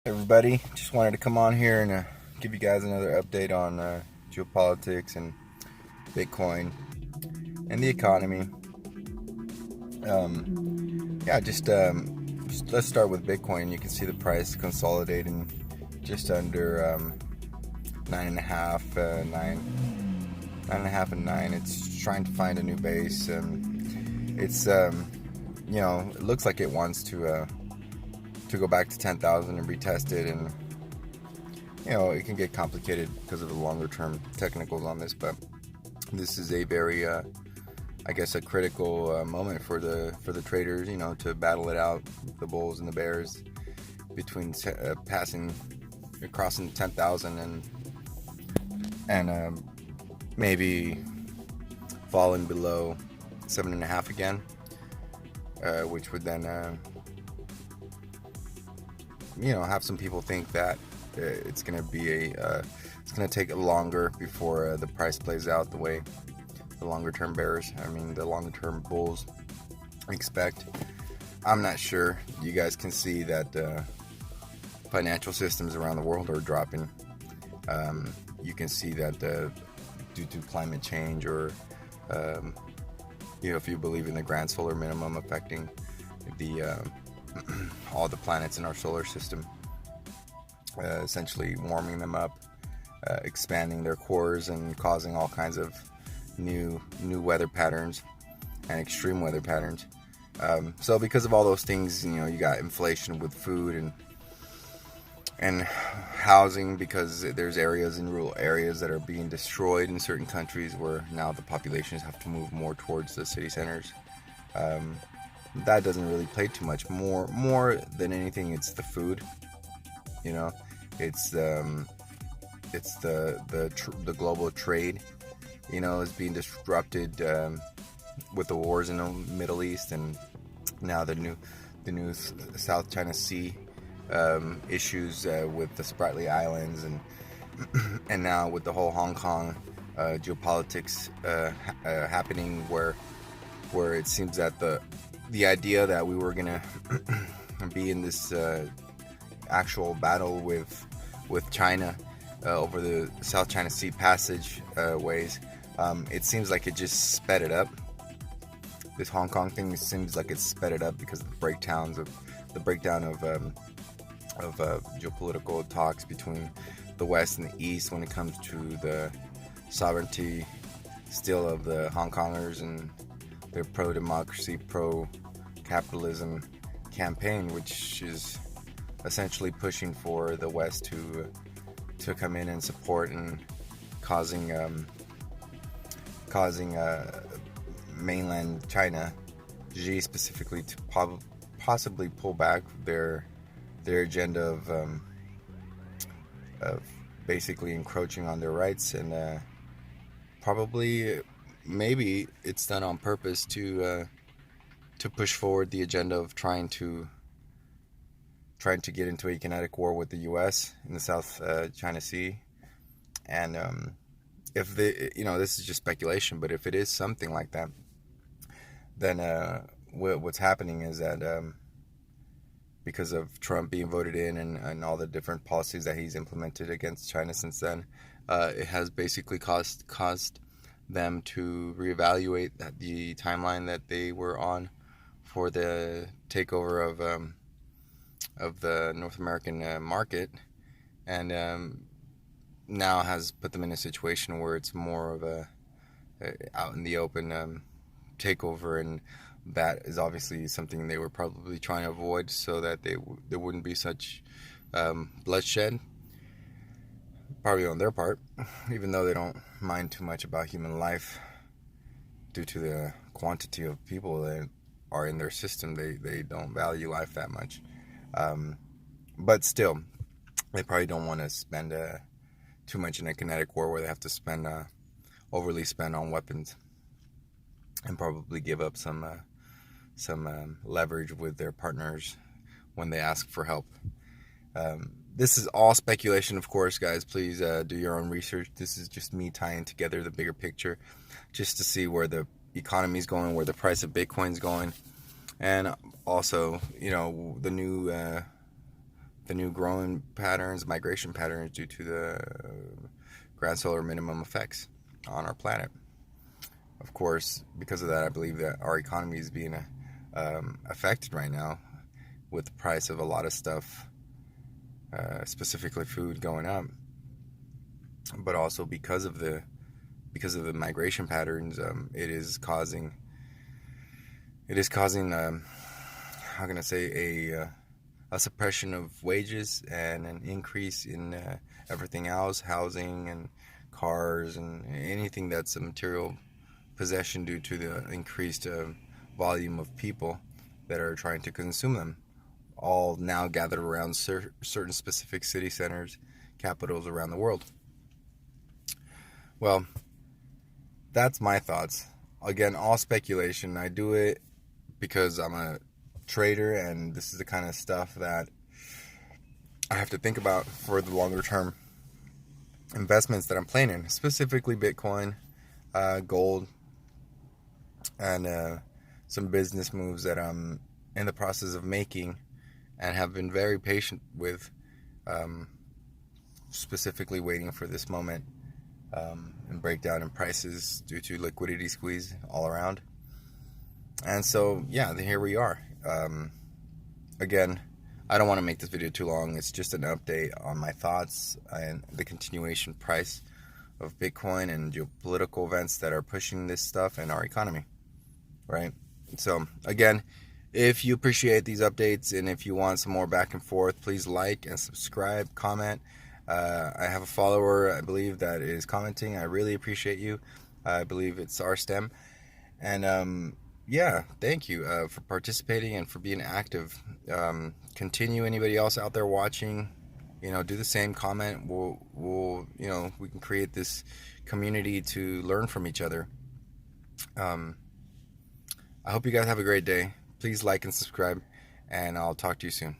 Everybody, just wanted to come on here and give you guys another update on geopolitics and Bitcoin and the economy. Just let's start with Bitcoin. You can see the price consolidating just under nine and a half, nine and a half and nine. It's trying to find a new base, and it looks like it wants to go back to 10,000 and retest it, and it can get complicated because of the longer term technicals on this, but this is a very I guess a critical moment for the traders, to battle it out, the bulls and the bears, between crossing 10,000 and maybe falling below 7.5 again, which would then have some people think that it's going to take longer before the price plays out the way the longer term the longer term bulls expect. I'm not sure. You guys can see that financial systems around the world are dropping. You can see that due to climate change, or if you believe in the grand solar minimum affecting the all the planets in our solar system, essentially warming them up, expanding their cores, and causing all kinds of new weather patterns and extreme weather patterns. So because of all those things, you got inflation with food and housing, because there's areas in rural areas that are being destroyed in certain countries where now the populations have to move more towards the city centers. That doesn't really play too much. More than anything, it's the food. It's the global trade. Is being disrupted with the wars in the Middle East, and now the new South China Sea issues with the Spratly Islands, and now with the whole Hong Kong geopolitics happening, where it seems that the idea that we were gonna be in this actual battle with China over the South China Sea passage ways, it seems like it just sped it up. This Hong Kong thing seems like it's sped it up because of the breakdown of geopolitical talks between the West and the East when it comes to the sovereignty still of the Hong Kongers and their pro-democracy, pro-capitalism campaign, which is essentially pushing for the West to come in and support, and causing mainland China, Xi specifically, to possibly pull back their agenda of basically encroaching on their rights, and maybe it's done on purpose to push forward the agenda of trying to get into a kinetic war with the U.S. in the South China Sea. And if this is just speculation, but if it is something like that, then what's happening is that because of Trump being voted in, and all the different policies that he's implemented against China since then, it has basically caused them to reevaluate the timeline that they were on for the takeover of the North American market, and now has put them in a situation where it's more of a out in the open takeover, and that is obviously something they were probably trying to avoid, so that there wouldn't be such bloodshed, probably on their part, even though they don't mind too much about human life due to the quantity of people that are in their system. They don't value life that much. But still, they probably don't want to spend too much in a kinetic war where they have to overly spend on weapons, and probably give up some leverage with their partners when they ask for help. This is all speculation, of course, guys. Please do your own research. This is just me tying together the bigger picture, just to see where the economy is going, where the price of Bitcoin is going, and also, the new the new growing patterns, migration patterns due to the grand solar minimum effects on our planet. Of course, because of that, I believe that our economy is being affected right now with the price of a lot of stuff, specifically food, going up. But also because of the migration patterns, how can I say, a suppression of wages and an increase in everything else, housing and cars and anything that's a material possession due to the increased volume of people that are trying to consume them, all now gathered around certain specific city centers, capitals around the world. Well, that's my thoughts. Again, all speculation. I do it because I'm a trader, and this is the kind of stuff that I have to think about for the longer term investments that I'm playing in, specifically Bitcoin, gold, and some business moves that I'm in the process of making and have been very patient with, specifically waiting for this moment and breakdown in prices due to liquidity squeeze all around. And so, yeah, here we are. Again, I don't want to make this video too long. It's just an update on my thoughts and the continuation price of Bitcoin and geopolitical events that are pushing this stuff in our economy, right? So, again, if you appreciate these updates and if you want some more back and forth, please like and subscribe, comment. I have a follower, I believe, that is commenting. I really appreciate you. I believe it's RSTEM. And yeah, thank you for participating and for being active. Continue. Anybody else out there watching, do the same. Comment. We'll we can create this community to learn from each other. I hope you guys have a great day. Please like and subscribe, and I'll talk to you soon.